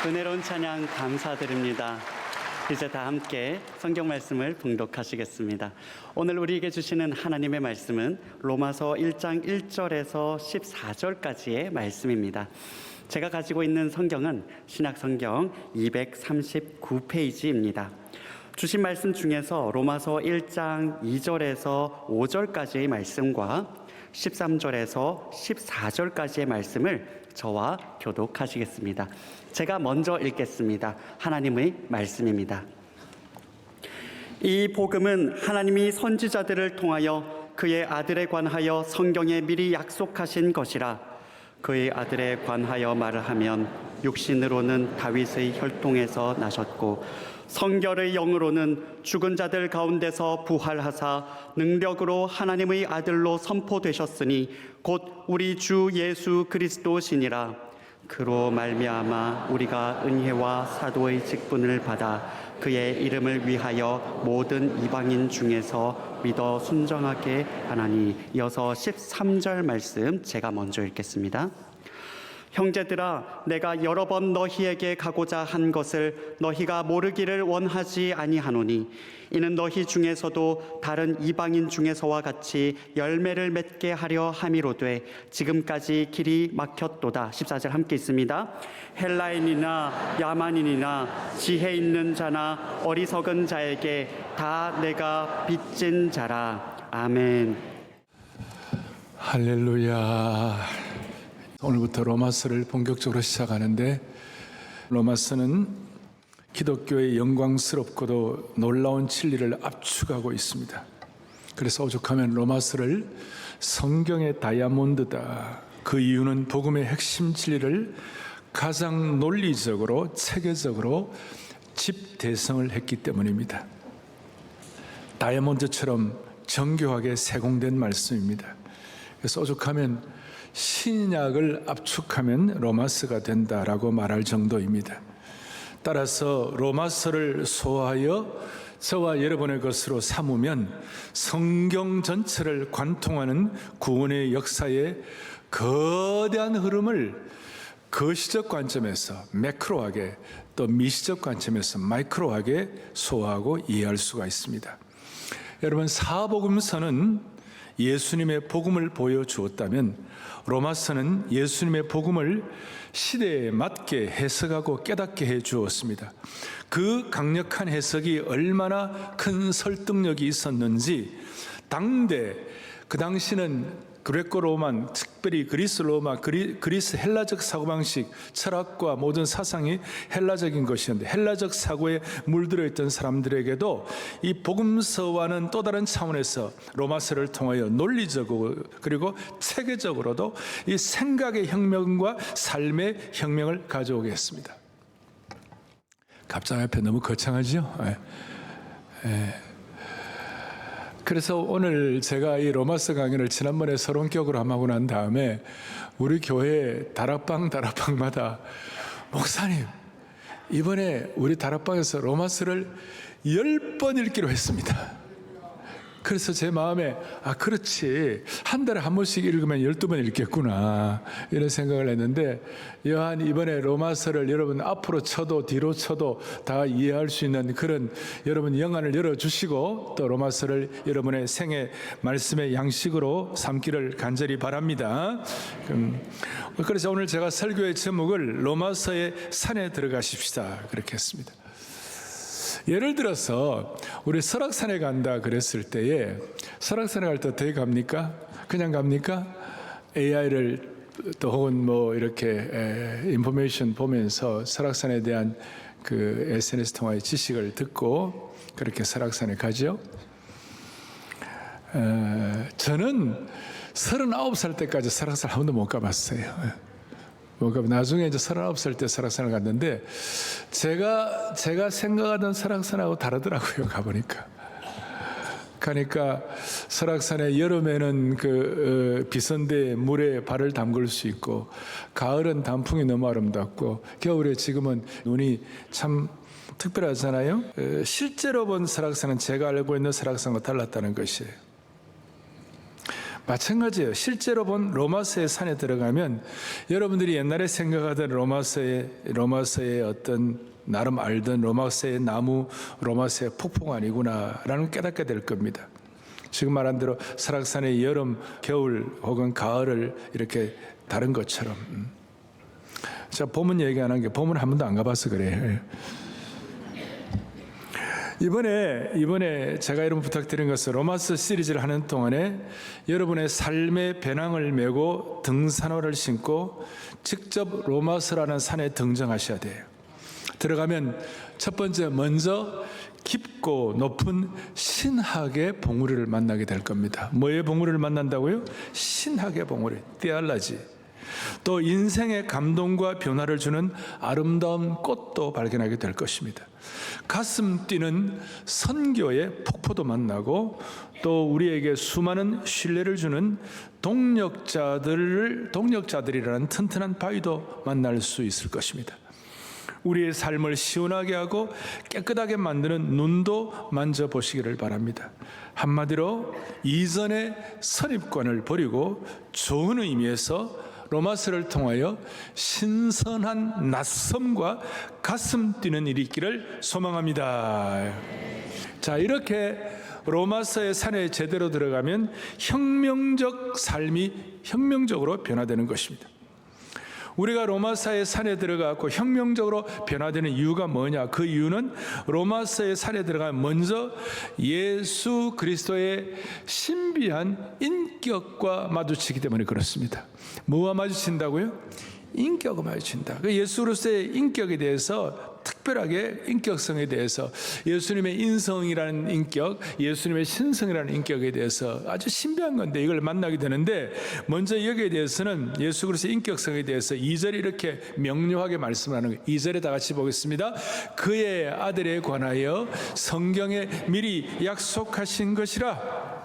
은혜로운 찬양 감사드립니다. 이제 다 함께 성경 말씀을 봉독하시겠습니다. 오늘 우리에게 주시는 하나님의 말씀은 로마서 1장 1절에서 14절까지의 말씀입니다. 제가 가지고 있는 성경은 신약성경 239페이지입니다. 주신 말씀 중에서 로마서 1장 2절에서 5절까지의 말씀과 13절에서 14절까지의 말씀을 저와 교독하시겠습니다. 제가 먼저 읽겠습니다. 하나님의 말씀입니다. 이 복음은 하나님이 선지자들을 통하여 그의 아들에 관하여 성경에 미리 약속하신 것이라. 그의 아들에 관하여 말을 하면 육신으로는 다윗의 혈통에서 나셨고 성결의 영으로는 죽은 자들 가운데서 부활하사 능력으로 하나님의 아들로 선포되셨으니 곧 우리 주 예수 그리스도시니라. 그로 말미암아 우리가 은혜와 사도의 직분을 받아 그의 이름을 위하여 모든 이방인 중에서 믿어 순종하게 하나니. 이어서 13절 말씀 제가 먼저 읽겠습니다. 형제들아, 내가 여러 번 너희에게 가고자 한 것을 너희가 모르기를 원하지 아니하노니 이는 너희 중에서도 다른 이방인 중에서와 같이 열매를 맺게 하려 함이로되 지금까지 길이 막혔도다. 14절 함께 있습니다. 헬라인이나 야만인이나 지혜 있는 자나 어리석은 자에게 다 내가 빚진 자라. 아멘. 할렐루야. 오늘부터 로마서를 본격적으로 시작하는데, 로마서는 기독교의 영광스럽고도 놀라운 진리를 압축하고 있습니다. 그래서 오죽하면 로마서를 성경의 다이아몬드다. 그 이유는 복음의 핵심 진리를 가장 논리적으로 체계적으로 집대성을 했기 때문입니다. 다이아몬드처럼 정교하게 세공된 말씀입니다. 그래서 오죽하면 신약을 압축하면 로마서가 된다라고 말할 정도입니다. 따라서 로마서를 소화하여 저와 여러분의 것으로 삼으면 성경 전체를 관통하는 구원의 역사의 거대한 흐름을 거시적 관점에서 매크로하게, 또 미시적 관점에서 마이크로하게 소화하고 이해할 수가 있습니다. 여러분, 사복음서는 예수님의 복음을 보여주었다면 로마서는 예수님의 복음을 시대에 맞게 해석하고 깨닫게 해주었습니다. 그 강력한 해석이 얼마나 큰 설득력이 있었는지 당대, 그 당시는 그레코로만, 특별히 그리스 로마, 그리스 헬라적 사고방식, 철학과 모든 사상이 헬라적인 것이었는데 헬라적 사고에 물들어 있던 사람들에게도 이 복음서와는 또 다른 차원에서 로마서를 통하여 논리적으로 그리고 체계적으로도 이 생각의 혁명과 삶의 혁명을 가져오게 했습니다. 갑자기 앞에 너무 거창하죠? 그래서 오늘 제가 이 로마서 강의를 지난번에 서론격으로 하고 난 다음에 우리 교회 다락방마다 목사님, 이번에 우리 다락방에서 로마서를 10번 읽기로 했습니다. 그래서 제 마음에 그렇지, 한 달에 한 번씩 읽으면 12번 읽겠구나 이런 생각을 했는데, 여한 이번에 로마서를 여러분 앞으로 쳐도 뒤로 쳐도 다 이해할 수 있는 그런 여러분 영안을 열어주시고 또 로마서를 여러분의 생애 말씀의 양식으로 삼기를 간절히 바랍니다. 그래서 오늘 제가 설교의 제목을 로마서의 산에 들어가십시다 그렇게 했습니다. 예를 들어서 우리 설악산에 간다 그랬을 때에, 설악산에 갈 때 어떻게 갑니까? 그냥 갑니까? AI를 또 혹은 뭐 이렇게 인포메이션 보면서 설악산에 대한 그 SNS 통화의 지식을 듣고 그렇게 설악산에 가죠. 저는 39살 때까지 설악산 한 번도 못 가봤어요. 나중에 이제 39살 때 설악산을 갔는데 제가 생각하던 설악산하고 다르더라고요. 가니까 설악산에 여름에는 그 비선대 물에 발을 담글 수 있고, 가을은 단풍이 너무 아름답고, 겨울에 지금은 눈이 참 특별하잖아요. 실제로 본 설악산은 제가 알고 있는 설악산과 달랐다는 것이에요. 마찬가지예요. 실제로 본 로마서의 산에 들어가면 여러분들이 옛날에 생각하던 로마서의 어떤 나름 알던 로마서의 나무, 로마서의 폭포가 아니구나라는 깨닫게 될 겁니다. 지금 말한 대로 설악산의 여름, 겨울 혹은 가을을 이렇게 다른 것처럼. 자, 봄은 얘기 안 한 게 봄은 한 번도 안 가봐서 그래요. 이번에 제가 여러분 부탁드린 것은 로마서 시리즈를 하는 동안에 여러분의 삶의 배낭을 메고 등산화를 신고 직접 로마서라는 산에 등정하셔야 돼요. 들어가면 첫 번째 먼저 깊고 높은 신학의 봉우리를 만나게 될 겁니다. 뭐의 봉우리를 만난다고요? 신학의 봉우리, theology. 또 인생의 감동과 변화를 주는 아름다운 꽃도 발견하게 될 것입니다. 가슴 뛰는 선교의 폭포도 만나고 또 우리에게 수많은 신뢰를 주는 동력자들이라는 튼튼한 바위도 만날 수 있을 것입니다. 우리의 삶을 시원하게 하고 깨끗하게 만드는 눈도 만져보시기를 바랍니다. 한마디로 이전의 선입관을 버리고 좋은 의미에서 로마서를 통하여 신선한 낯섦과 가슴 뛰는 일이 있기를 소망합니다. 자, 이렇게 로마서의 산에 제대로 들어가면 혁명적 삶이 혁명적으로 변화되는 것입니다. 우리가 로마서의 산에 들어가고 혁명적으로 변화되는 이유가 뭐냐? 그 이유는 로마서의 산에 들어가면 먼저 예수 그리스도의 신비한 인격과 마주치기 때문에 그렇습니다. 뭐와 마주친다고요? 인격과 마주친다. 예수 그리스도의 인격에 대해서 특별하게 인격성에 대해서 예수님의 인성이라는 인격, 예수님의 신성이라는 인격에 대해서 아주 신비한 건데 이걸 만나게 되는데 먼저 여기에 대해서는 예수 그리스도의 인격성에 대해서 2절에 이렇게 명료하게 말씀하는 거예요. 2절에 다 같이 보겠습니다. 그의 아들에 관하여 성경에 미리 약속하신 것이라.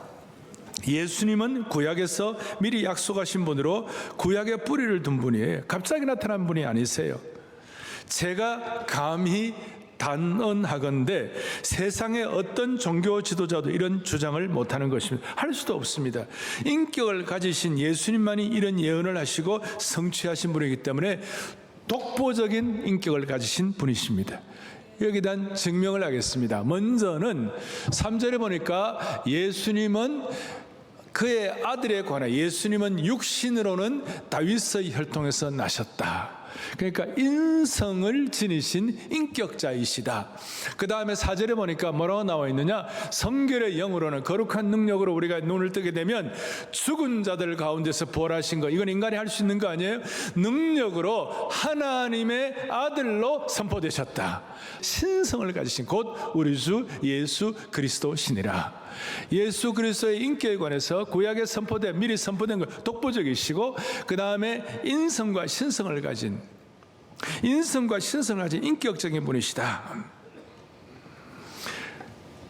예수님은 구약에서 미리 약속하신 분으로 구약의 뿌리를 둔 분이에요. 갑자기 나타난 분이 아니세요. 제가 감히 단언하건대 세상의 어떤 종교 지도자도 이런 주장을 못하는 것입니다. 할 수도 없습니다. 인격을 가지신 예수님만이 이런 예언을 하시고 성취하신 분이기 때문에 독보적인 인격을 가지신 분이십니다. 여기에 대한 증명을 하겠습니다. 먼저는 3절에 보니까 예수님은 그의 아들에 관해 예수님은 육신으로는 다윗의 혈통에서 나셨다. 그러니까 인성을 지니신 인격자이시다. 그 다음에 4절에 보니까 뭐라고 나와 있느냐? 성결의 영으로는 거룩한 능력으로 우리가 눈을 뜨게 되면 죽은 자들 가운데서 부활하신 것, 이건 인간이 할 수 있는 거 아니에요? 능력으로 하나님의 아들로 선포되셨다. 신성을 가지신 곧 우리 주 예수 그리스도시니라. 예수 그리스도의 인격에 관해서 구약에 선포된 미리 선포된 것 독보적이시고 그 다음에 인성과 신성을 가진 인격적인 분이시다.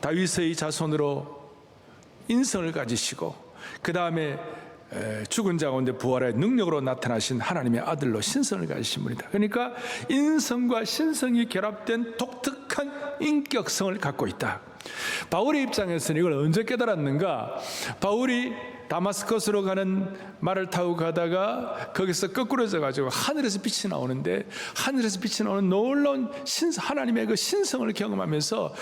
다윗의 자손으로 인성을 가지시고 그 다음에 죽은 자 가운데 부활의 능력으로 나타나신 하나님의 아들로 신성을 가지신 분이다. 그러니까 인성과 신성이 결합된 독특한 인격성을 갖고 있다. 바울의 입장에서는 이걸 언제 깨달았는가? 바울이 다마스커스로 가는 말을 타고 가다가 거기서 거꾸로져 가지고 하늘에서 빛이 나오는데 하늘에서 빛이 나오는 놀라운 하나님의 그 신성을 경험하면서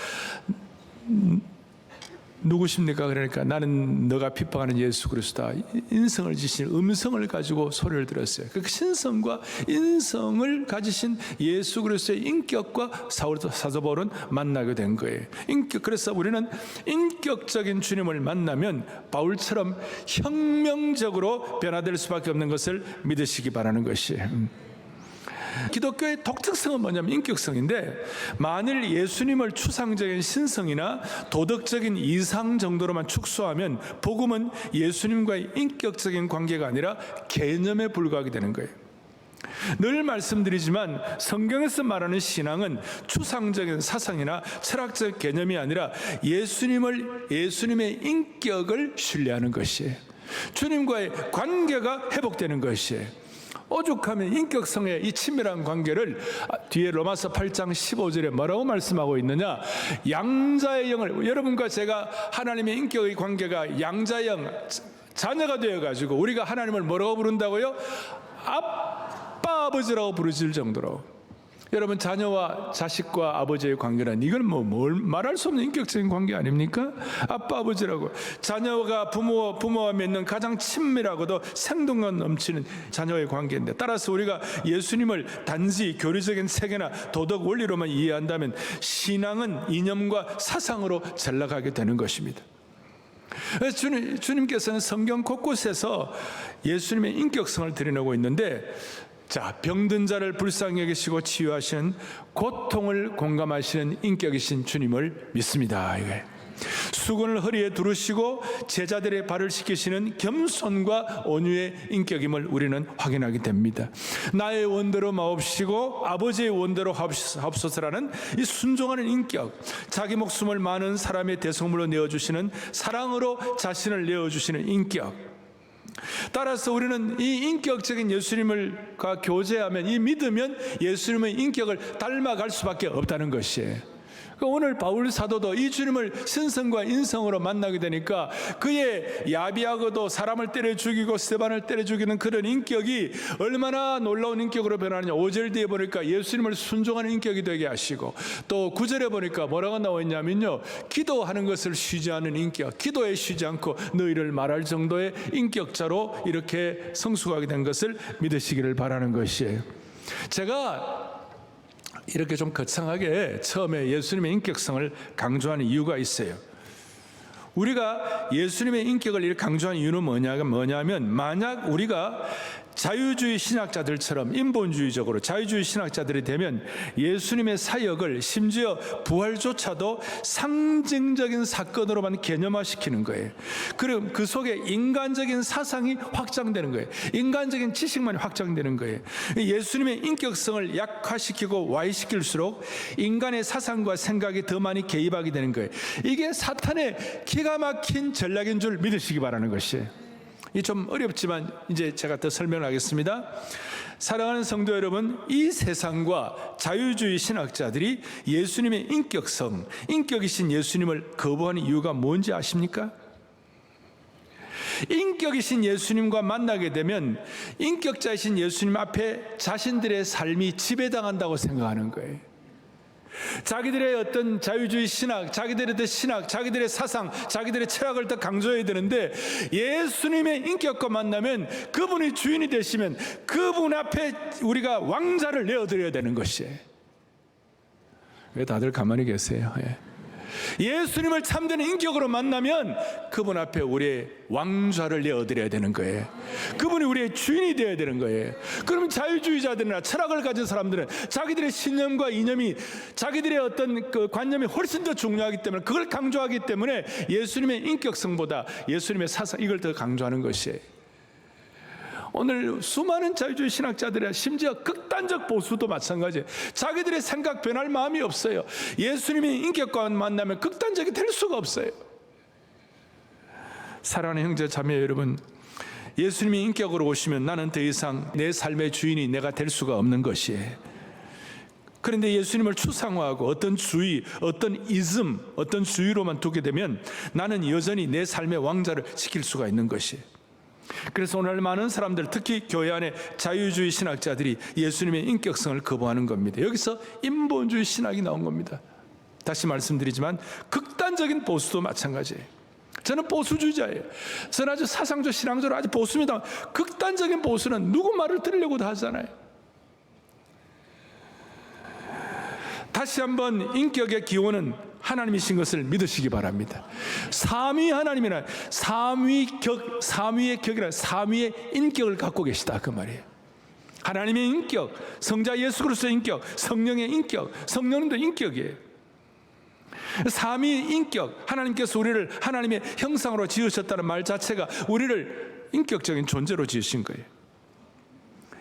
누구십니까? 그러니까 나는 너가 비방하는 예수 그리스도다. 인성을 지신 음성을 가지고 소리를 들었어요. 그 신성과 인성을 가지신 예수 그리스도의 인격과 사도 바울은 만나게 된 거예요. 그래서 우리는 인격적인 주님을 만나면 바울처럼 혁명적으로 변화될 수밖에 없는 것을 믿으시기 바라는 것이에요. 기독교의 독특성은 뭐냐면 인격성인데 만일 예수님을 추상적인 신성이나 도덕적인 이상 정도로만 축소하면 복음은 예수님과의 인격적인 관계가 아니라 개념에 불과하게 되는 거예요. 늘 말씀드리지만 성경에서 말하는 신앙은 추상적인 사상이나 철학적 개념이 아니라 예수님의 인격을 신뢰하는 것이에요. 주님과의 관계가 회복되는 것이에요. 오죽하면 인격성의 이 친밀한 관계를 뒤에 로마서 8장 15절에 뭐라고 말씀하고 있느냐? 양자의 영을, 여러분과 제가 하나님의 인격의 관계가 양자의 영, 자녀가 되어가지고 우리가 하나님을 뭐라고 부른다고요? 아빠 아버지라고 부르질 정도로. 여러분, 자녀와 자식과 아버지의 관계는 이건 뭘 말할 수 없는 인격적인 관계 아닙니까? 아빠 아버지라고. 자녀가 부모와 맺는 가장 친밀하고도 생동감 넘치는 자녀의 관계인데, 따라서 우리가 예수님을 단지 교리적인 세계나 도덕 원리로만 이해한다면 신앙은 이념과 사상으로 전락하게 되는 것입니다. 주님께서는 성경 곳곳에서 예수님의 인격성을 드러내고 있는데, 자, 병든 자를 불쌍히 여기시고 치유하시는, 고통을 공감하시는 인격이신 주님을 믿습니다. 이게 수건을 허리에 두르시고 제자들의 발을 씻기시는 겸손과 온유의 인격임을 우리는 확인하게 됩니다. 나의 원대로 마옵시고 아버지의 원대로 하옵소서라는 이 순종하는 인격, 자기 목숨을 많은 사람의 대성물로 내어주시는, 사랑으로 자신을 내어주시는 인격. 따라서 우리는 이 인격적인 예수님과 교제하면, 이 믿으면 예수님의 인격을 닮아갈 수밖에 없다는 것이에요. 오늘 바울 사도도 이 주님을 신성과 인성으로 만나게 되니까 그의 야비하고도 사람을 때려 죽이고 스데반을 때려 죽이는 그런 인격이 얼마나 놀라운 인격으로 변하느냐. 5절 뒤에 보니까 예수님을 순종하는 인격이 되게 하시고, 또 9절에 보니까 뭐라고 나와 있냐면요, 기도하는 것을 쉬지 않는 인격, 기도에 쉬지 않고 너희를 말할 정도의 인격자로 이렇게 성숙하게 된 것을 믿으시기를 바라는 것이에요. 제가 이렇게 좀 거창하게 처음에 예수님의 인격성을 강조하는 이유가 있어요. 우리가 예수님의 인격을 이렇게 강조하는 이유는 뭐냐면, 만약 우리가 자유주의 신학자들처럼 인본주의적으로 자유주의 신학자들이 되면 예수님의 사역을 심지어 부활조차도 상징적인 사건으로만 개념화시키는 거예요. 그럼 그 속에 인간적인 사상이 확장되는 거예요. 인간적인 지식만 확장되는 거예요. 예수님의 인격성을 약화시키고 와해시킬수록 인간의 사상과 생각이 더 많이 개입하게 되는 거예요. 이게 사탄의 기가 막힌 전략인 줄 믿으시기 바라는 것이에요. 이 좀 어렵지만 이제 제가 더 설명을 하겠습니다. 사랑하는 성도 여러분, 이 세상과 자유주의 신학자들이 예수님의 인격성, 인격이신 예수님을 거부하는 이유가 뭔지 아십니까? 인격이신 예수님과 만나게 되면 인격자이신 예수님 앞에 자신들의 삶이 지배당한다고 생각하는 거예요. 자기들의 어떤 자유주의 신학, 자기들의 신학, 자기들의 사상, 자기들의 철학을 더 강조해야 되는데, 예수님의 인격과 만나면 그분이 주인이 되시면 그분 앞에 우리가 왕자를 내어드려야 되는 것이에요. 왜 다들 가만히 계세요? 예수님을 참된 인격으로 만나면 그분 앞에 우리의 왕좌를 내어드려야 되는 거예요. 그분이 우리의 주인이 되어야 되는 거예요. 그러면 자유주의자들이나 철학을 가진 사람들은 자기들의 신념과 이념이, 자기들의 어떤 그 관념이 훨씬 더 중요하기 때문에, 그걸 강조하기 때문에 예수님의 인격성보다 예수님의 사상, 이걸 더 강조하는 것이에요. 오늘 수많은 자유주의 신학자들이, 심지어 극단적 보수도 마찬가지예요. 자기들의 생각 변할 마음이 없어요. 예수님의 인격과 만나면 극단적이 될 수가 없어요. 사랑하는 형제 자매 여러분, 예수님이 인격으로 오시면 나는 더 이상 내 삶의 주인이 내가 될 수가 없는 것이에요. 그런데 예수님을 추상화하고 어떤 주의, 어떤 이즘, 어떤 주의로만 두게 되면 나는 여전히 내 삶의 왕자를 지킬 수가 있는 것이에요. 그래서 오늘 많은 사람들, 특히 교회 안에 자유주의 신학자들이 예수님의 인격성을 거부하는 겁니다. 여기서 인본주의 신학이 나온 겁니다. 다시 말씀드리지만 극단적인 보수도 마찬가지예요. 저는 보수주의자예요. 저는 아주 사상적, 신앙적으로 아주 보수입니다. 극단적인 보수는 누구 말을 들으려고도 하잖아요. 다시 한번 인격의 기원은 하나님이신 것을 믿으시기 바랍니다. 삼위 하나님이란 삼위의 격이란 삼위의 인격을 갖고 계시다, 그 말이에요. 하나님의 인격, 성자 예수 그리스도의 인격, 성령의 인격, 성령님도 인격이에요. 삼위 인격, 하나님께서 우리를 하나님의 형상으로 지으셨다는 말 자체가 우리를 인격적인 존재로 지으신 거예요.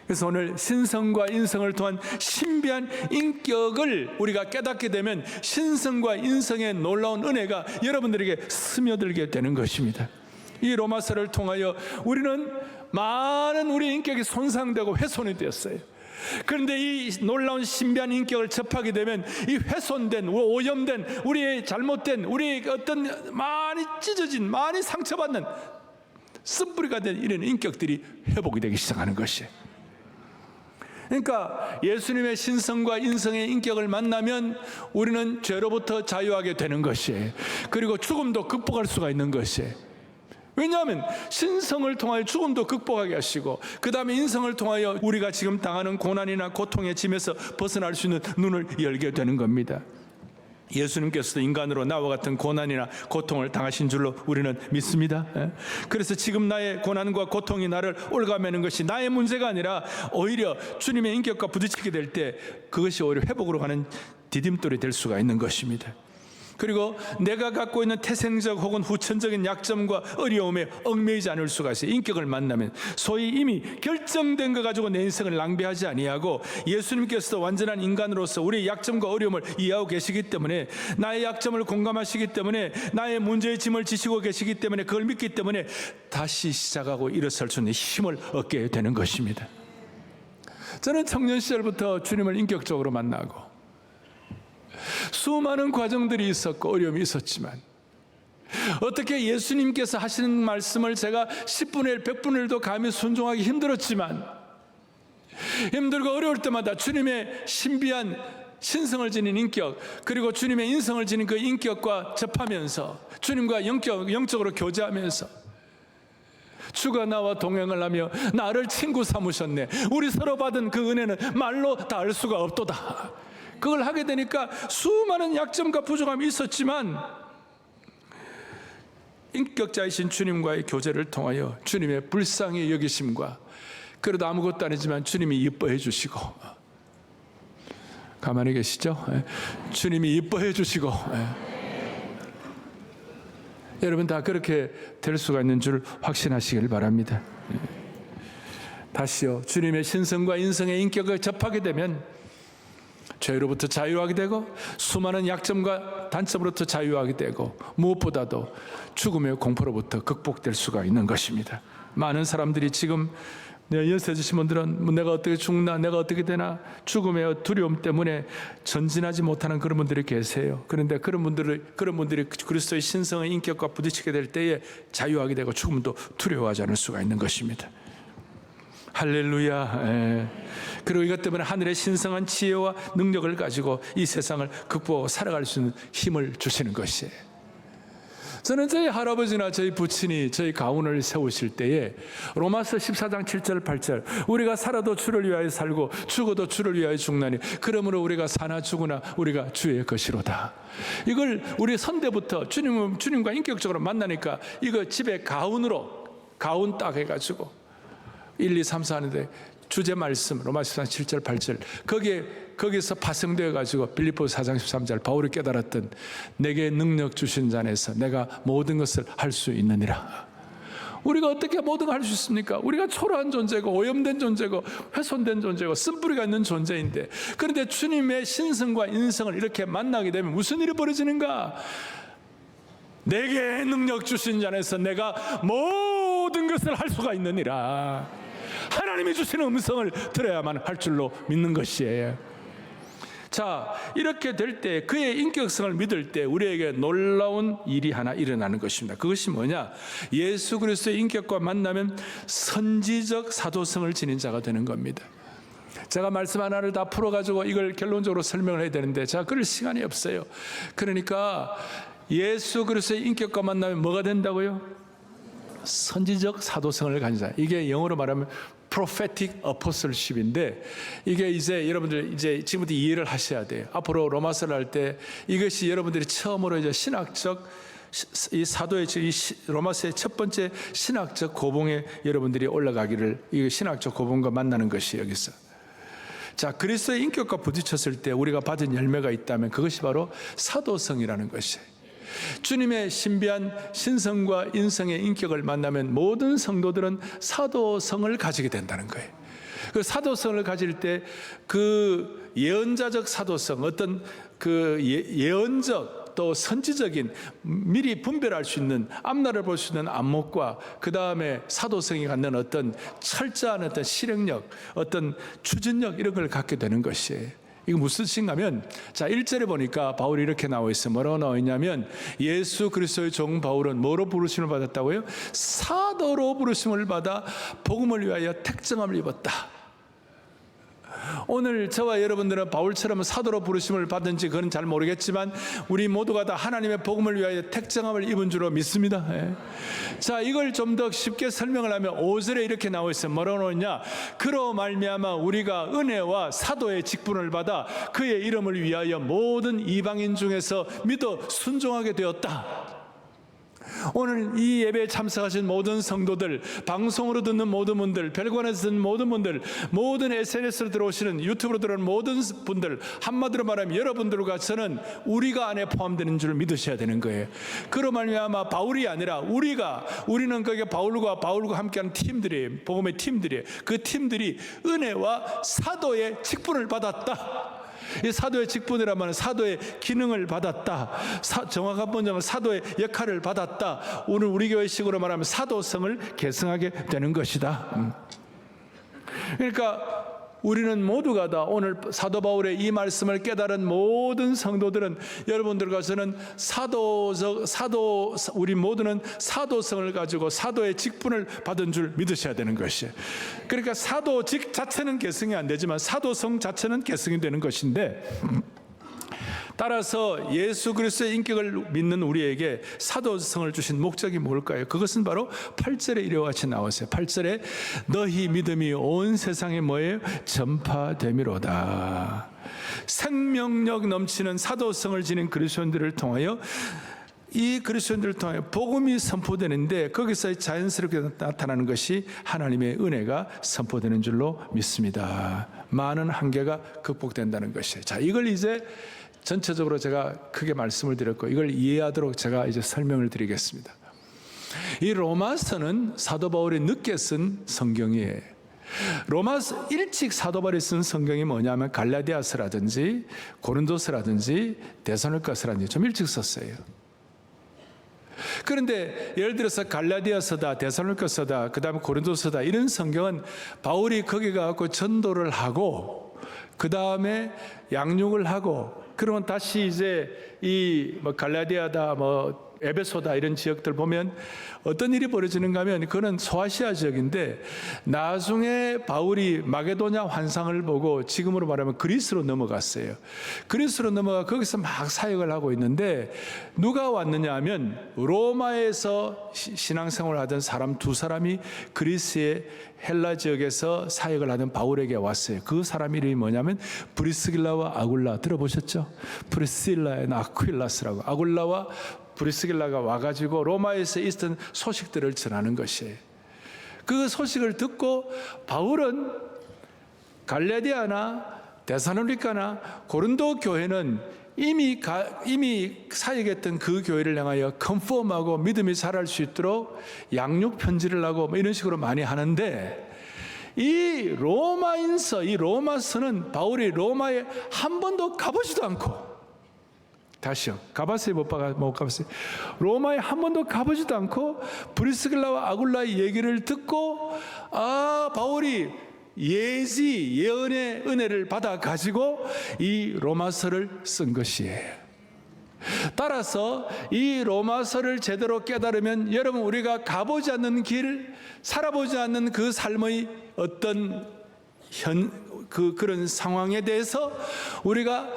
그래서 오늘 신성과 인성을 통한 신비한 인격을 우리가 깨닫게 되면 신성과 인성의 놀라운 은혜가 여러분들에게 스며들게 되는 것입니다. 이 로마서를 통하여 우리는 많은 우리의 인격이 손상되고 훼손이 되었어요. 그런데 이 놀라운 신비한 인격을 접하게 되면 이 훼손된, 오염된, 우리의 잘못된, 우리의 어떤 많이 찢어진, 많이 상처받는 쓴뿌리가 된 이런 인격들이 회복이 되기 시작하는 것이에요. 그러니까 예수님의 신성과 인성의 인격을 만나면 우리는 죄로부터 자유하게 되는 것이에요. 그리고 죽음도 극복할 수가 있는 것이에요. 왜냐하면 신성을 통하여 죽음도 극복하게 하시고, 그 다음에 인성을 통하여 우리가 지금 당하는 고난이나 고통의 짐에서 벗어날 수 있는 눈을 열게 되는 겁니다. 예수님께서도 인간으로 나와 같은 고난이나 고통을 당하신 줄로 우리는 믿습니다. 그래서 지금 나의 고난과 고통이 나를 올가매는 것이 나의 문제가 아니라 오히려 주님의 인격과 부딪히게 될 때 그것이 오히려 회복으로 가는 디딤돌이 될 수가 있는 것입니다. 그리고 내가 갖고 있는 태생적 혹은 후천적인 약점과 어려움에 얽매이지 않을 수가 있어요. 인격을 만나면 소위 이미 결정된 거 가지고 내 인생을 낭비하지 아니하고, 예수님께서도 완전한 인간으로서 우리의 약점과 어려움을 이해하고 계시기 때문에, 나의 약점을 공감하시기 때문에, 나의 문제의 짐을 지시고 계시기 때문에, 그걸 믿기 때문에 다시 시작하고 일어설 수 있는 힘을 얻게 되는 것입니다. 저는 청년 시절부터 주님을 인격적으로 만나고 수많은 과정들이 있었고 어려움이 있었지만, 어떻게 예수님께서 하시는 말씀을 제가 10분의 1, 100분의 1도 감히 순종하기 힘들었지만, 힘들고 어려울 때마다 주님의 신비한 신성을 지닌 인격, 그리고 주님의 인성을 지닌 그 인격과 접하면서 주님과 영적으로 교제하면서 주가 나와 동행을 하며 나를 친구 삼으셨네, 우리 서로 받은 그 은혜는 말로 다 알 수가 없도다. 그걸 하게 되니까 수많은 약점과 부족함이 있었지만, 인격자이신 주님과의 교제를 통하여 주님의 불쌍히 여기심과, 그래도 아무것도 아니지만 주님이 이뻐해 주시고, 가만히 계시죠? 주님이 이뻐해 주시고, 여러분 다 그렇게 될 수가 있는 줄 확신하시길 바랍니다. 다시요, 주님의 신성과 인성의 인격을 접하게 되면 죄로부터 자유하게 되고, 수많은 약점과 단점으로부터 자유하게 되고, 무엇보다도 죽음의 공포로부터 극복될 수가 있는 것입니다. 많은 사람들이 지금 연세 드신 분들은 내가 어떻게 죽나, 내가 어떻게 되나, 죽음의 두려움 때문에 전진하지 못하는 그런 분들이 계세요. 그런데 그런 분들이 그리스도의 신성의 인격과 부딪히게 될 때에 자유하게 되고 죽음도 두려워하지 않을 수가 있는 것입니다. 할렐루야. 그리고 이것 때문에 하늘의 신성한 지혜와 능력을 가지고 이 세상을 극복하고 살아갈 수 있는 힘을 주시는 것이에요. 저는 저희 할아버지나 저희 부친이 저희 가훈을 세우실 때에 로마서 14장 7절 8절, 우리가 살아도 주를 위하여 살고 죽어도 주를 위하여 죽나니 그러므로 우리가 사나 죽으나 우리가 주의 것이로다. 이걸 우리 선대부터 주님과 인격적으로 만나니까 이거 집에 가훈 딱 해가지고 1, 2, 3, 4 하는데 주제 말씀 로마서 14장 7절 8절 거기서 파생되어 가지고 빌립보서 4장 13절 바울이 깨달았던 내게 능력 주신 자 안에서 내가 모든 것을 할 수 있느니라. 우리가 어떻게 모든 걸 할 수 있습니까? 우리가 초라한 존재고 오염된 존재고 훼손된 존재고 쓴뿌리가 있는 존재인데, 그런데 주님의 신성과 인성을 이렇게 만나게 되면 무슨 일이 벌어지는가? 내게 능력 주신 자 안에서 내가 모든 것을 할 수가 있느니라. 하나님이 주시는 음성을 들어야만 할 줄로 믿는 것이에요. 자, 이렇게 될 때, 그의 인격성을 믿을 때 우리에게 놀라운 일이 하나 일어나는 것입니다. 그것이 뭐냐? 예수 그리스도의 인격과 만나면 선지적 사도성을 지닌 자가 되는 겁니다. 제가 말씀 하나를 다 풀어가지고 이걸 결론적으로 설명을 해야 되는데 제가 그럴 시간이 없어요. 그러니까 예수 그리스도의 인격과 만나면 뭐가 된다고요? 선지적 사도성을 가진 자. 이게 영어로 말하면 prophetic apostleship인데, 이게 이제 여러분들 이제 지금부터 이해를 하셔야 돼요. 앞으로 로마서를 할 때 이것이 여러분들이 처음으로 이제 신학적 이 사도의 이 로마서의 첫 번째 신학적 고봉에 여러분들이 올라가기를, 이 신학적 고봉과 만나는 것이 여기서. 자, 그리스도의 인격과 부딪혔을 때 우리가 받은 열매가 있다면 그것이 바로 사도성이라는 것이에요. 주님의 신비한 신성과 인성의 인격을 만나면 모든 성도들은 사도성을 가지게 된다는 거예요. 그 사도성을 가질 때 그 예언자적 사도성, 어떤 그 예언적 또 선지적인 미리 분별할 수 있는, 앞날을 볼 수 있는 안목과 그 다음에 사도성이 갖는 어떤 철저한 어떤 실행력, 어떤 추진력, 이런 걸 갖게 되는 것이에요. 이거 무슨 뜻인가 하면, 자, 1절에 보니까 바울이 이렇게 나와 있어요. 뭐라고 나와 있냐면, 예수 그리스도의 종 바울은 뭐로 부르심을 받았다고요? 사도로 부르심을 받아 복음을 위하여 택정함을 입었다. 오늘 저와 여러분들은 바울처럼 사도로 부르심을 받은지 그건 잘 모르겠지만 우리 모두가 다 하나님의 복음을 위하여 택정함을 입은 줄로 믿습니다. 예. 자, 이걸 좀 더 쉽게 설명을 하면 5절에 이렇게 나와 있어요. 뭐라고 나오냐? 그로 말미암아 우리가 은혜와 사도의 직분을 받아 그의 이름을 위하여 모든 이방인 중에서 믿어 순종하게 되었다. 오늘 이 예배에 참석하신 모든 성도들, 방송으로 듣는 모든 분들, 별관에서 듣는 모든 분들, 모든 SNS로 들어오시는, 유튜브로 들어오는 모든 분들, 한마디로 말하면 여러분들과 저는 우리가 안에 포함되는 줄 믿으셔야 되는 거예요. 그로 말미암아 바울이 아니라 우리는 거기에 바울과 함께하는 팀들이에요. 복음의 팀들이에요. 그 팀들이 은혜와 사도의 직분을 받았다. 이 사도의 직분이라면 사도의 기능을 받았다. 정확한 번역은 사도의 역할을 받았다. 오늘 우리 교회식으로 말하면 사도성을 계승하게 되는 것이다. 그러니까 우리는 모두가 다 오늘 사도 바울의 이 말씀을 깨달은 모든 성도들은 여러분들과 저는 우리 모두는 사도성을 가지고 사도의 직분을 받은 줄 믿으셔야 되는 것이에요. 그러니까 사도직 자체는 계승이 안 되지만 사도성 자체는 계승이 되는 것인데, 따라서 예수 그리스도의 인격을 믿는 우리에게 사도성을 주신 목적이 뭘까요? 그것은 바로 8절에 이와 같이 나왔어요. 8절에 너희 믿음이 온 세상에 뭐예요? 전파됨이로다. 생명력 넘치는 사도성을 지닌 그리스도인들을 통하여, 이 그리스도인들을 통하여 복음이 선포되는데 거기서 자연스럽게 나타나는 것이 하나님의 은혜가 선포되는 줄로 믿습니다. 많은 한계가 극복된다는 것이에요. 자, 이걸 이제 전체적으로 제가 크게 말씀을 드렸고 이걸 이해하도록 제가 이제 설명을 드리겠습니다. 이 로마서는 사도 바울이 늦게 쓴 성경이에요. 로마서 일찍 사도 바울이 쓴 성경이 뭐냐면 갈라디아서라든지 고린도서라든지 데살로니가서라든지 좀 일찍 썼어요. 그런데 예를 들어서 갈라디아서다, 데살로니가서다, 그 다음에 고린도서다, 이런 성경은 바울이 거기 가서 전도를 하고 그 다음에 양육을 하고 그러면 다시 이제 이 갈라디아다, 에베소다 이런 지역들 보면 어떤 일이 벌어지는가 하면 그거는 소아시아 지역인데 나중에 바울이 마게도냐 환상을 보고 지금으로 말하면 그리스로 넘어갔어요. 그리스로 넘어가 거기서 막 사역을 하고 있는데 누가 왔느냐 하면 로마에서 신앙생활을 하던 사람 두 사람이 그리스의 헬라 지역에서 사역을 하던 바울에게 왔어요. 그 사람 이름이 뭐냐면 브리스길라와 아굴라 들어보셨죠? 브리스길라의 아퀴라스라고, 아굴라와 브리스길라가 와가지고 로마에서 있었던 소식들을 전하는 것이에요. 그 소식을 듣고 바울은 갈라디아나 데살로니가나 고린도 교회는 이미 사역했던 그 교회를 향하여 컨펌하고 믿음이 자랄 수 있도록 양육 편지를 하고 이런 식으로 많이 하는데, 이 로마서는 바울이 로마에 한 번도 가보지도 않고, 다시요, 가봤어요? 못 가봤어요? 로마에 한 번도 가보지도 않고 브리스길라와 아굴라의 얘기를 듣고 바울이 예언의 은혜를 받아 가지고 이 로마서를 쓴 것이에요. 따라서 이 로마서를 제대로 깨달으면 여러분, 우리가 가보지 않는 길, 살아보지 않는 그 삶의 어떤 그런 상황에 대해서 우리가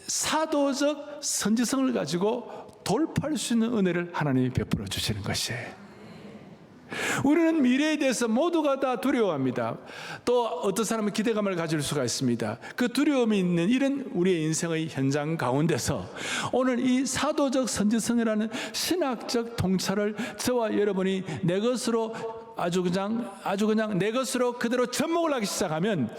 사도적 선지성을 가지고 돌파할 수 있는 은혜를 하나님이 베풀어 주시는 것이에요. 우리는 미래에 대해서 모두가 다 두려워합니다. 또 어떤 사람은 기대감을 가질 수가 있습니다. 그 두려움이 있는 이런 우리의 인생의 현장 가운데서 오늘 이 사도적 선지성이라는 신학적 통찰을 저와 여러분이 내 것으로 아주 그냥 내 것으로 그대로 접목을 하기 시작하면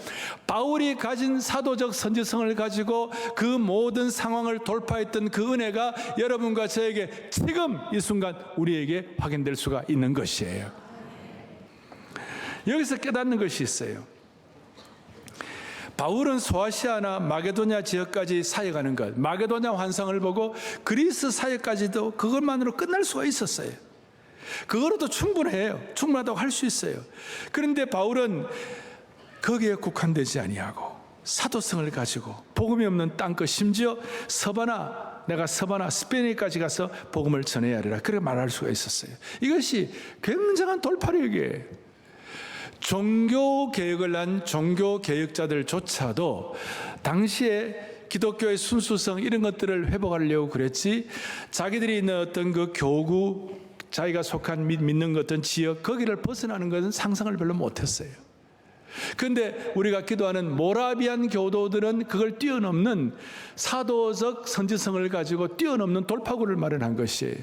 바울이 가진 사도적 선지성을 가지고 그 모든 상황을 돌파했던 그 은혜가 여러분과 저에게 지금 이 순간 우리에게 확인될 수가 있는 것이에요. 여기서 깨닫는 것이 있어요. 바울은 소아시아나 마게도냐 지역까지 사역하는 것, 마게도냐 환상을 보고 그리스 사역까지도 그것만으로 끝날 수가 있었어요. 그거로도 충분해요. 충분하다고 할 수 있어요. 그런데 바울은 거기에 국한되지 아니하고 사도성을 가지고 복음이 없는 땅끝, 심지어 내가 서바나 스페인까지 가서 복음을 전해야 하리라, 그렇게 말할 수가 있었어요. 이것이 굉장한 돌파력이에요. 종교개혁을 한 종교개혁자들조차도 당시에 기독교의 순수성 이런 것들을 회복하려고 그랬지, 자기들이 있는 어떤 그 교구, 자기가 속한 믿는 어떤 지역, 거기를 벗어나는 것은 상상을 별로 못했어요. 그런데 우리가 기도하는 모라비안 교도들은 그걸 뛰어넘는 사도적 선지성을 가지고 뛰어넘는 돌파구를 마련한 것이에요.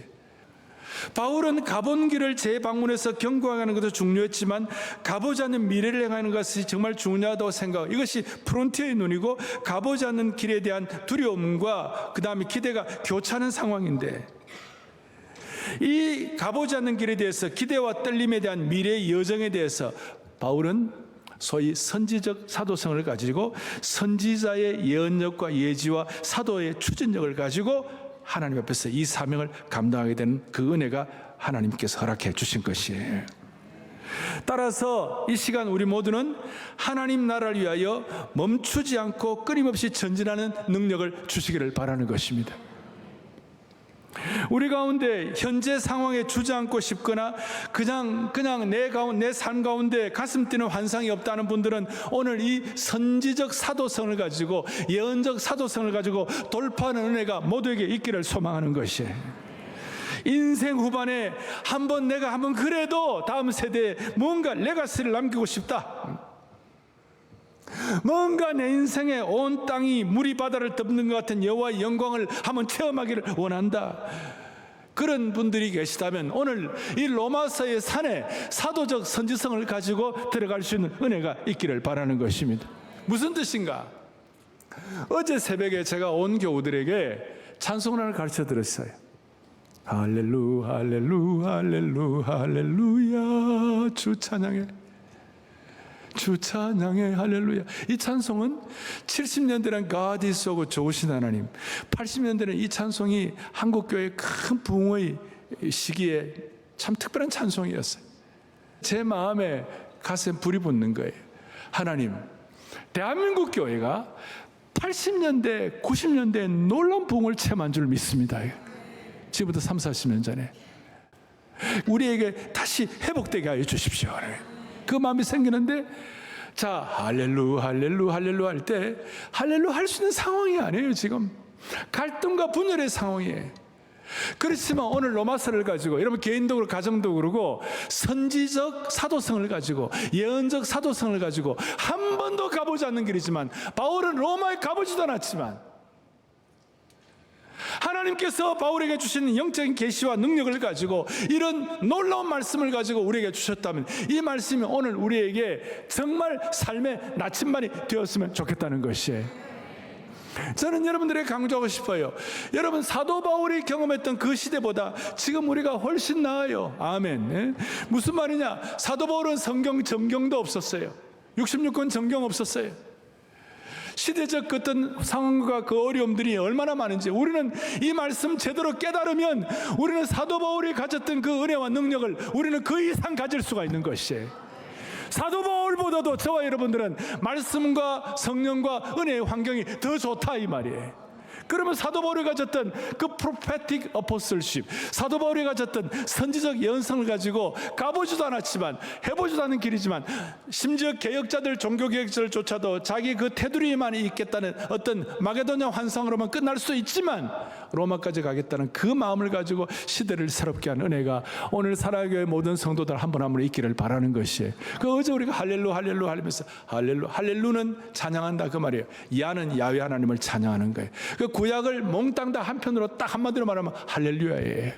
바울은 가본 길을 재방문해서 경고하는 것도 중요했지만 가보지 않는 미래를 향하는 것이 정말 중요하다고 생각하고, 이것이 프론티어의 눈이고 가보지 않는 길에 대한 두려움과 그 다음에 기대가 교차하는 상황인데, 이 가보지 않는 길에 대해서 기대와 떨림에 대한 미래의 여정에 대해서 바울은 소위 선지적 사도성을 가지고 선지자의 예언력과 예지와 사도의 추진력을 가지고 하나님 앞에서 이 사명을 감당하게 되는 그 은혜가 하나님께서 허락해 주신 것이에요. 따라서 이 시간 우리 모두는 하나님 나라를 위하여 멈추지 않고 끊임없이 전진하는 능력을 주시기를 바라는 것입니다. 우리 가운데 현재 상황에 주저앉고 싶거나 그냥 내 삶 가운데 가슴 뛰는 환상이 없다는 분들은 오늘 이 선지적 사도성을 가지고, 예언적 사도성을 가지고 돌파하는 은혜가 모두에게 있기를 소망하는 것이에요. 인생 후반에 내가 한번 그래도 다음 세대에 뭔가 레가시를 남기고 싶다, 뭔가 내 인생에 온 땅이 물이 바다를 덮는 것 같은 여호와의 영광을 한번 체험하기를 원한다, 그런 분들이 계시다면 오늘 이 로마서의 산에 사도적 선지성을 가지고 들어갈 수 있는 은혜가 있기를 바라는 것입니다. 무슨 뜻인가? 어제 새벽에 제가 온 교우들에게 찬송을 하나 가르쳐 드렸어요. 할렐루 할렐루 할렐루 할렐루야, 주 찬양해, 주 찬양해, 할렐루야. 이 찬송은 70년대는 God is so good, 좋으신 하나님, 80년대는 이 찬송이 한국교회의 큰 부흥의 시기에 참 특별한 찬송이었어요. 제 마음에 가슴에 불이 붙는 거예요. 하나님, 대한민국 교회가 80년대, 90년대에 놀라운 부흥을 체험한 줄 믿습니다. 지금부터 3, 40년 전에 우리에게 다시 회복되게 하여 주십시오. 그 마음이 생기는데, 자, 할렐루 할렐루 할렐루 할 때 할렐루 할 수 있는 상황이 아니에요. 지금 갈등과 분열의 상황이에요. 그렇지만 오늘 로마서를 가지고 여러분 개인적으로 가정도 그러고 선지적 사도성을 가지고 예언적 사도성을 가지고 한 번도 가보지 않는 길이지만, 바울은 로마에 가보지도 않았지만 하나님께서 바울에게 주신 영적인 계시와 능력을 가지고 이런 놀라운 말씀을 가지고 우리에게 주셨다면, 이 말씀이 오늘 우리에게 정말 삶의 나침반이 되었으면 좋겠다는 것이에요. 저는 여러분들에게 강조하고 싶어요. 여러분, 사도 바울이 경험했던 그 시대보다 지금 우리가 훨씬 나아요. 아멘. 무슨 말이냐? 사도 바울은 성경 전경도 없었어요. 66권 전경 없었어요. 시대적 어떤 상황과 그 어려움들이 얼마나 많은지 우리는 이 말씀 제대로 깨달으면 우리는 사도 바울이 가졌던 그 은혜와 능력을 우리는 그 이상 가질 수가 있는 것이에요. 사도 바울보다도 저와 여러분들은 말씀과 성령과 은혜의 환경이 더 좋다 이 말이에요. 그러면 사도 바울이 가졌던 그 prophetic apostleship, 사도 바울이 가졌던 선지적 예언성을 가지고 가보지도 않았지만, 해보지도 않은 길이지만, 심지어 개혁자들, 종교개혁자들조차도 자기 그 테두리에만 있겠다는 어떤 마게도냐 환상으로만 끝날 수도 있지만 로마까지 가겠다는 그 마음을 가지고 시대를 새롭게 한 은혜가 오늘 사랑교회 모든 성도들 한 분 한 분 있기를 바라는 것이에요. 그 어제 우리가 할렐루 할렐루 하면서 할렐루는 찬양한다 그 말이에요. 야는 야훼 하나님을 찬양하는 거예요. 그 구약을 몽땅 다 한편으로 딱 한마디로 말하면 할렐루야예요.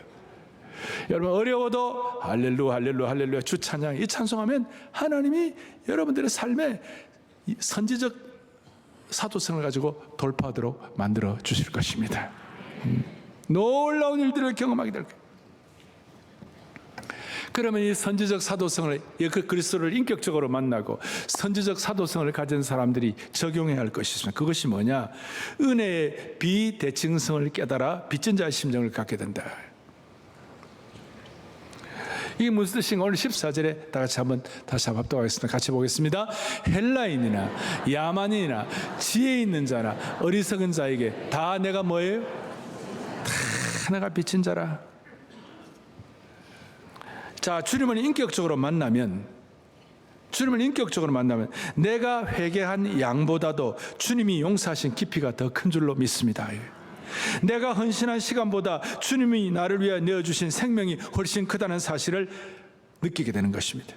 여러분, 어려워도 할렐루 할렐루 할렐루야, 주 찬양, 이 찬송하면 하나님이 여러분들의 삶에 선지적 사도성을 가지고 돌파하도록 만들어 주실 것입니다. 놀라운 일들을 경험하게 될 거예요. 그러면 이 선지적 사도성을, 그 그리스도를 인격적으로 만나고 선지적 사도성을 가진 사람들이 적용해야 할 것이 있습니다. 그것이 뭐냐? 은혜의 비대칭성을 깨달아 빚진 자의 심정을 갖게 된다. 이게 무슨 뜻인가? 오늘 14절에 다 같이 다시 한번 합독하겠습니다. 같이 보겠습니다. 헬라인이나 야만인이나 지혜 있는 자나 어리석은 자에게 다 내가 뭐예요? 다 내가 빚진 자라. 자, 주님을 인격적으로 만나면 내가 회개한 양보다도 주님이 용서하신 깊이가 더 큰 줄로 믿습니다. 내가 헌신한 시간보다 주님이 나를 위해 내어주신 생명이 훨씬 크다는 사실을 느끼게 되는 것입니다.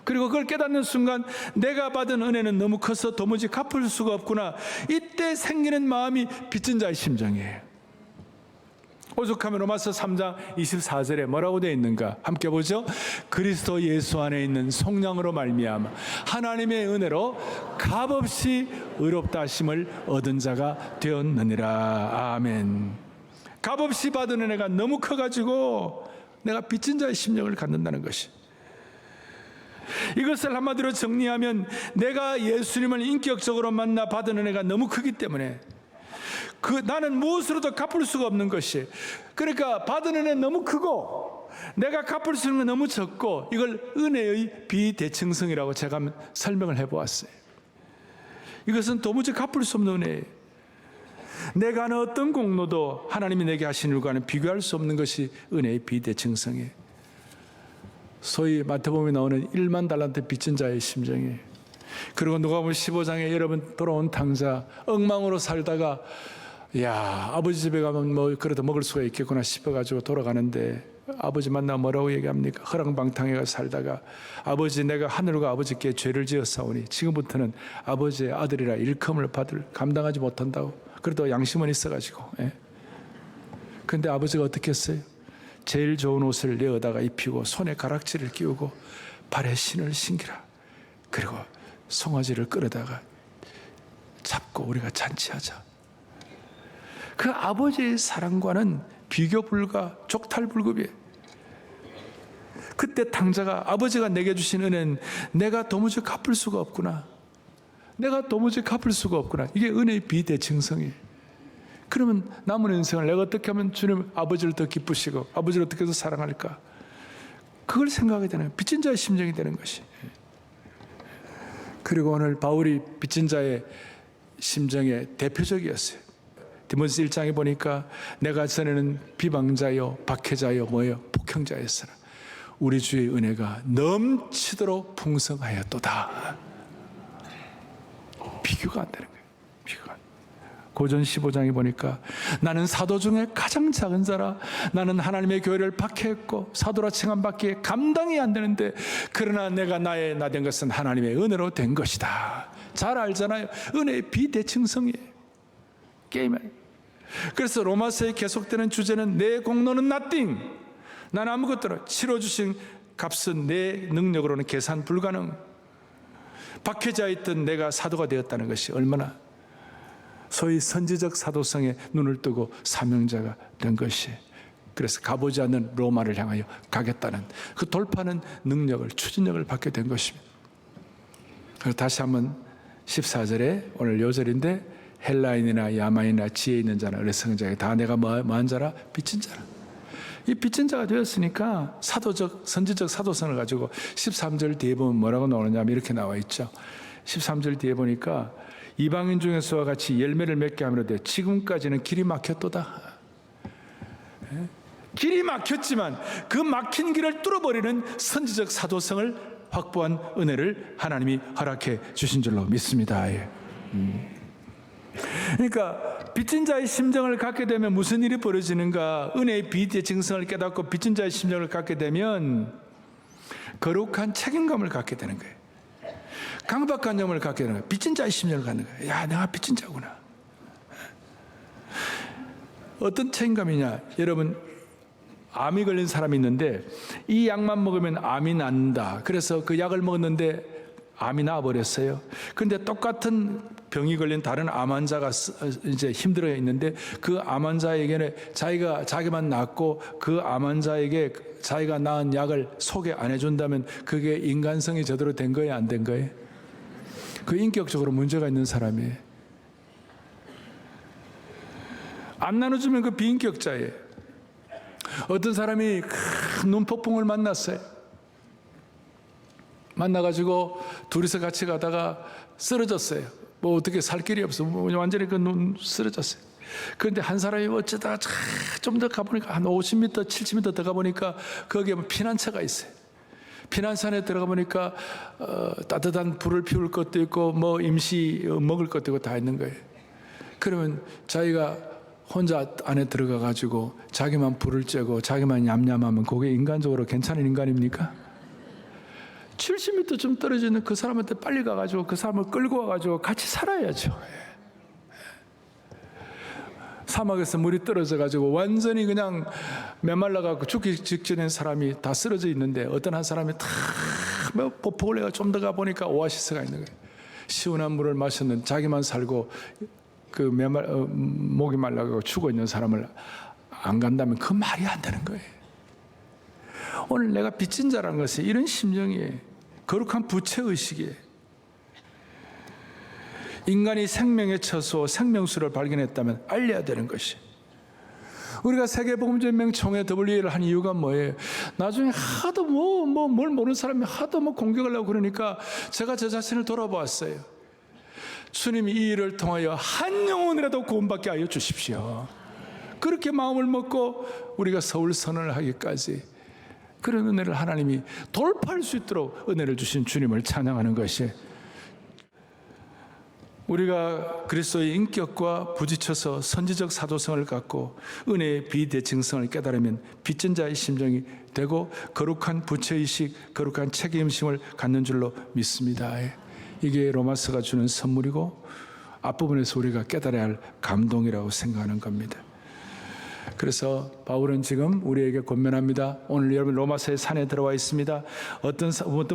그리고 그걸 깨닫는 순간 내가 받은 은혜는 너무 커서 도무지 갚을 수가 없구나. 이때 생기는 마음이 빚진 자의 심정이에요. 오죽하면 로마서 3장 24절에 뭐라고 되어 있는가? 함께 보죠. 그리스도 예수 안에 있는 속량으로 말미암아 하나님의 은혜로 값없이 의롭다 하심을 얻은 자가 되었느니라. 아멘. 값없이 받은 은혜가 너무 커가지고 내가 빚진 자의 심령을 갖는다는 것이, 이것을 한마디로 정리하면 내가 예수님을 인격적으로 만나 받은 은혜가 너무 크기 때문에 나는 무엇으로도 갚을 수가 없는 것이, 그러니까 받은 은혜 너무 크고 내가 갚을 수 있는 건 너무 적고, 이걸 은혜의 비대칭성이라고 제가 설명을 해보았어요. 이것은 도무지 갚을 수 없는 은혜예요. 내가 하는 어떤 공로도 하나님이 내게 하신 일과는 비교할 수 없는 것이 은혜의 비대칭성이에요. 소위 마태복음에 나오는 1만 달란트 빚진 자의 심정이에요. 그리고 누가복음 15장에 여러분 돌아온 탕자, 엉망으로 살다가 아버지 집에 가면 뭐 그래도 먹을 수가 있겠구나 싶어가지고 돌아가는데 아버지 만나면 뭐라고 얘기합니까? 허랑방탕해가 살다가 아버지, 내가 하늘과 아버지께 죄를 지었사오니 지금부터는 아버지의 아들이라 일컬음을 감당하지 못한다고. 그래도 양심은 있어가지고. 근데 아버지가 어떻게 했어요? 제일 좋은 옷을 내어다가 입히고 손에 가락지를 끼우고 발에 신을 신기라. 그리고 송아지를 끌어다가 잡고 우리가 잔치하자. 그 아버지의 사랑과는 비교 불가, 족탈불급이에요. 그때 탕자가 아버지가 내게 주신 은혜는 내가 도무지 갚을 수가 없구나. 이게 은혜의 비대칭성이에요. 그러면 남은 인생을 내가 어떻게 하면 주님 아버지를 더 기쁘시고 아버지를 어떻게 해서 사랑할까? 그걸 생각하게 되는, 빚진 자의 심정이 되는 것이. 그리고 오늘 바울이 빚진 자의 심정의 대표적이었어요. 디모데 1장에 보니까 내가 전에는 비방자요 박해자요 폭행자였으나 우리 주의 은혜가 넘치도록 풍성하였도다. 비교가 안 되는 거예요. 고전 15장에 보니까 나는 사도 중에 가장 작은 자라. 나는 하나님의 교회를 박해했고 사도라 칭함받기에 감당이 안 되는데, 그러나 내가 나의 나 된 것은 하나님의 은혜로 된 것이다. 잘 알잖아요. 은혜의 비대칭성이에요. 게임에. 그래서 로마서에 계속되는 주제는 내 공로는 nothing. 나는 아무것도 치러주신 값은 내 능력으로는 계산 불가능. 박해자였던 내가 사도가 되었다는 것이 얼마나 소위 선지적 사도성에 눈을 뜨고 사명자가 된 것이, 그래서 가보지 않는 로마를 향하여 가겠다는 그 돌파하는 능력을, 추진력을 받게 된 것입니다. 그래서 다시 한번 14절에 오늘 요절인데 헬라인이나 야만이나 지혜 있는 자나 어리석은 자에게 다 내가 뭐한 자라? 빚진 자라. 이 빚진 자가 되었으니까 사도적, 선지적 사도성을 가지고 13절 뒤에 보면 뭐라고 나오느냐 하면 이렇게 나와 있죠. 13절 뒤에 보니까 이방인 중에서와 같이 열매를 맺게 하므로되 지금까지는 길이 막혔도다. 길이 막혔지만 그 막힌 길을 뚫어버리는 선지적 사도성을 확보한 은혜를 하나님이 허락해 주신 줄로 믿습니다. 그러니까 빚진 자의 심정을 갖게 되면 무슨 일이 벌어지는가? 은혜의 비대칭성을 깨닫고 빚진 자의 심정을 갖게 되면 거룩한 책임감을 갖게 되는 거예요. 강박관념을 갖게 되는 거예요. 빚진 자의 심정을 갖는 거예요. 야, 내가 빚진 자구나. 어떤 책임감이냐? 여러분, 암이 걸린 사람이 있는데 이 약만 먹으면 암이 낫는다. 그래서 그 약을 먹었는데 암이 나와버렸어요. 그런데 똑같은 병이 걸린 다른 암 환자가 이제 힘들어 있는데 그 암 환자에게는 자기만 낫고 그 암 환자에게 자기가 낳은 약을 소개 안 해준다면 그게 인간성이 제대로 된 거예요, 안 된 거예요? 그 인격적으로 문제가 있는 사람이에요. 안 나눠주면 그 비인격자예요. 어떤 사람이 큰 눈폭풍을 만났어요. 만나가지고 둘이서 같이 가다가 쓰러졌어요. 뭐 어떻게 살 길이 없어. 뭐 완전히 그 눈 쓰러졌어요. 그런데 한 사람이 어쩌다가 좀 더 가보니까 한 50m, 70m 더 가보니까 거기에 피난처가 있어요. 피난산에 들어가 보니까 따뜻한 불을 피울 것도 있고 뭐 임시 먹을 것도 있고 다 있는 거예요. 그러면 자기가 혼자 안에 들어가 가지고 자기만 불을 쬐고 자기만 냠냠하면 그게 인간적으로 괜찮은 인간입니까? 70m 좀 떨어져 있는 그 사람한테 빨리 가가지고 그 사람을 끌고 와가지고 같이 살아야죠. 사막에서 물이 떨어져가지고 완전히 그냥 메말라가지고 죽기 직전인 사람이 다 쓰러져 있는데 어떤 한 사람이 다 보폭을 해가 좀 더 가보니까 오아시스가 있는 거예요. 시원한 물을 마셨는데 자기만 살고 그 목이 말라가지고 죽어 있는 사람을 안 간다면 그 말이 안 되는 거예요. 오늘 내가 빚진 자라는 것은 이런 심정이에요. 거룩한 부채의식이에요. 인간이 생명의 처소, 생명수를 발견했다면 알려야 되는 것이. 우리가 세계복음전맹총회 WE를 한 이유가 뭐예요? 나중에 하도 뭘 모르는 사람이 하도 공격하려고 그러니까 제가 제 자신을 돌아보았어요. 주님이 이 일을 통하여 한 영혼이라도 구원받게 하여 주십시오. 그렇게 마음을 먹고 우리가 서울 선언을 하기까지 그런 은혜를 하나님이 돌파할 수 있도록 은혜를 주신 주님을 찬양하는 것이, 우리가 그리스도의 인격과 부딪혀서 선지적 사도성을 갖고 은혜의 비대칭성을 깨달으면 빚진 자의 심정이 되고 거룩한 부채의식, 거룩한 책임심을 갖는 줄로 믿습니다. 이게 로마서가 주는 선물이고 앞부분에서 우리가 깨달아야 할 감동이라고 생각하는 겁니다. 그래서 바울은 지금 우리에게 권면합니다. 오늘 여러분 로마서의 산에 들어와 있습니다. 어떤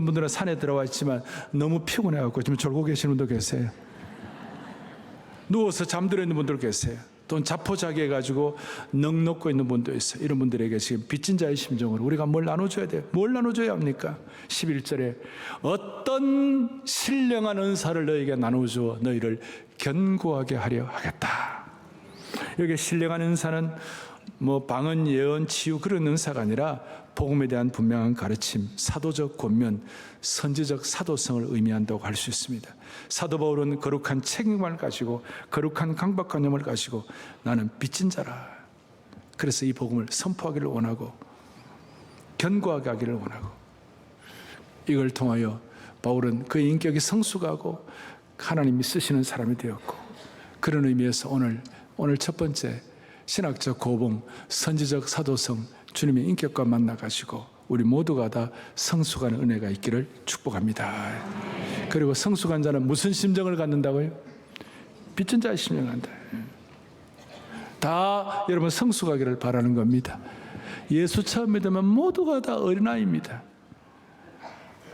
분들은 산에 들어와 있지만 너무 피곤해갖고 지금 졸고 계시는 분도 계세요. 누워서 잠들어 있는 분들 계세요. 또는 자포자기해가지고 넋놓고 있는 분도 있어요. 이런 분들에게 지금 빚진 자의 심정으로 우리가 뭘 나눠줘야 돼요? 뭘 나눠줘야 합니까? 11절에 어떤 신령한 은사를 너에게 나눠주어 너희를 견고하게 하려 하겠다. 여기 신령한 은사는 뭐 방언, 예언, 치유 그런 은사가 아니라 복음에 대한 분명한 가르침, 사도적 권면, 선지적 사도성을 의미한다고 할 수 있습니다. 사도 바울은 거룩한 책임을 가지고 거룩한 강박관념을 가지고 나는 빚진 자라. 그래서 이 복음을 선포하기를 원하고 견고하게 하기를 원하고, 이걸 통하여 바울은 그의 인격이 성숙하고 하나님이 쓰시는 사람이 되었고, 그런 의미에서 오늘 첫 번째 신학적 고봉, 선지적 사도성, 주님의 인격과 만나가지고 우리 모두가 다 성숙하는 은혜가 있기를 축복합니다. 그리고 성숙한 자는 무슨 심정을 갖는다고요? 빚진 자의 심정을 갖는다. 다 여러분 성숙하기를 바라는 겁니다. 예수 처음 믿으면 모두가 다 어린아이입니다.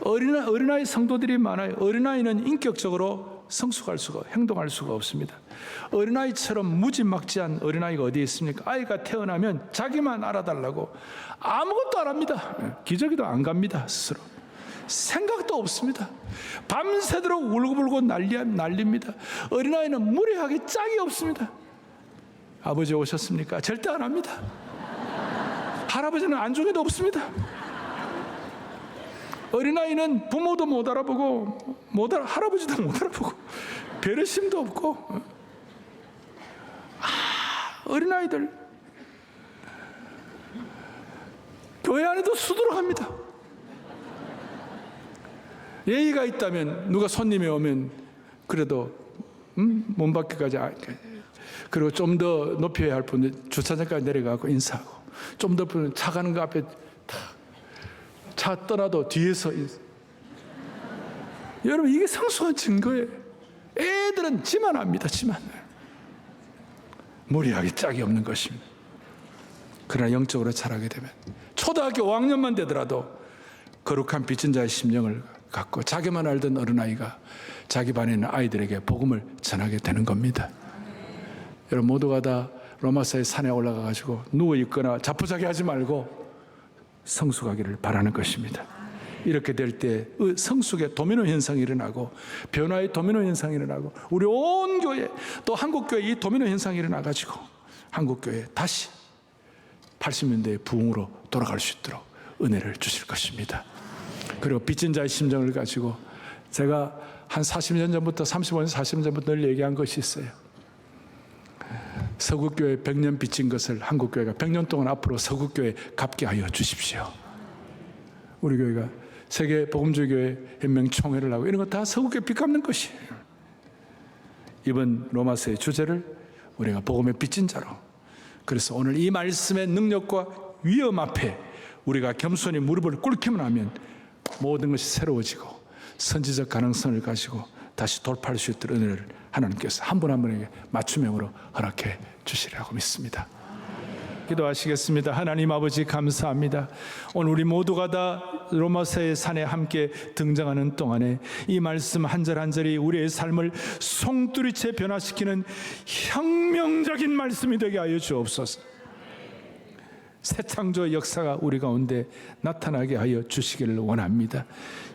어린아이 성도들이 많아요. 어린아이는 인격적으로 성숙할 수가, 행동할 수가 없습니다. 어린아이처럼 무지막지한 어린아이가 어디에 있습니까? 아이가 태어나면 자기만 알아달라고 아무것도 안 합니다. 기저귀도 안 갑니다. 스스로 생각도 없습니다. 밤새도록 울고불고 난립니다. 어린아이는 무례하게 짝이 없습니다. 아버지 오셨습니까? 절대 안 합니다. 할아버지는 안중에도 없습니다. 어린아이는 부모도 못 알아보고 할아버지도 못 알아보고 배려심도 없고, 어린아이들 교회 안에도 수두룩합니다. 예의가 있다면 누가 손님이 오면 그래도 몸 밖에까지, 그리고 좀 더 높여야 할 분들 주차장까지 내려가고 인사하고, 좀 더 차 가는 거 앞에 차 떠나도 뒤에서. 여러분, 이게 성숙한 증거예요. 애들은 지만 합니다. 지만. 무리하게 짝이 없는 것입니다. 그러나 영적으로 자라게 되면 초등학교 5학년만 되더라도 거룩한 빚진 자의 심령을 갖고 자기만 알던 어린아이가 자기 반에 있는 아이들에게 복음을 전하게 되는 겁니다. 여러분 모두가 다 로마서의 산에 올라가가지고 누워있거나 자포자기 하지 말고 성숙하기를 바라는 것입니다. 이렇게 될 때 성숙의 도미노 현상이 일어나고 변화의 도미노 현상이 일어나고 우리 온 교회, 또 한국교회 이 도미노 현상이 일어나가지고 한국교회 다시 80년대의 부흥으로 돌아갈 수 있도록 은혜를 주실 것입니다. 그리고 빚진 자의 심정을 가지고 제가 한 40년 전부터 35년 40년 전부터 늘 얘기한 것이 있어요. 서구교회 100년 빚진 것을 한국교회가 100년 동안 앞으로 서구교회 갚게 하여 주십시오. 우리 교회가 세계 복음주의교회 연맹총회를 하고 이런 거 다 서구교회 빚 갚는 것이에요. 이번 로마서의 주제를 우리가 복음의 빚진 자로, 그래서 오늘 이 말씀의 능력과 위험 앞에 우리가 겸손히 무릎을 꿇기만 하면 모든 것이 새로워지고 선지적 가능성을 가지고 다시 돌파할 수 있도록 은혜를 하나님께서 한 분 한 분에게 맞춤형으로 허락해 주시리라고 믿습니다. 기도하시겠습니다. 하나님 아버지 감사합니다. 오늘 우리 모두가 다 로마서의 산에 함께 등장하는 동안에 이 말씀 한 절 한 절이 우리의 삶을 송두리째 변화시키는 혁명적인 말씀이 되게 하여 주옵소서. 새 창조의 역사가 우리 가운데 나타나게 하여 주시기를 원합니다.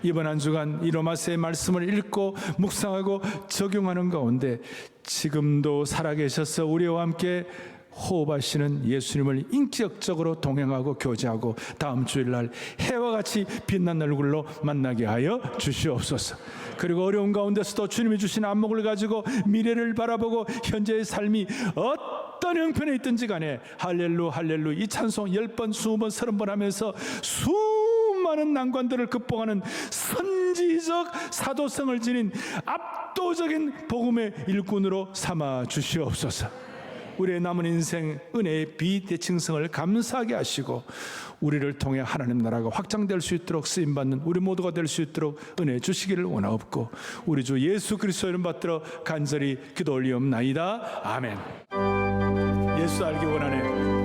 이번 한 주간 이 로마서의 말씀을 읽고 묵상하고 적용하는 가운데 지금도 살아계셔서 우리와 함께 호흡하시는 예수님을 인격적으로 동행하고 교제하고 다음 주일날 해와 같이 빛난 얼굴로 만나게 하여 주시옵소서. 그리고 어려운 가운데서도 주님이 주신 안목을 가지고 미래를 바라보고 현재의 삶이 어떤 형편에 있든지 간에 할렐루 할렐루 이 찬송 10번 20번 30번 하면서 수많은 난관들을 극복하는 선지적 사도성을 지닌 압도적인 복음의 일꾼으로 삼아 주시옵소서. 우리의 남은 인생 은혜의 비대칭성을 감사하게 하시고 우리를 통해 하나님 나라가 확장될 수 있도록 쓰임받는 우리 모두가 될 수 있도록 은혜 주시기를 원하옵고 우리 주 예수 그리스도 이름 받들어 간절히 기도 올리옵나이다. 아멘. 예수 알기 원하네.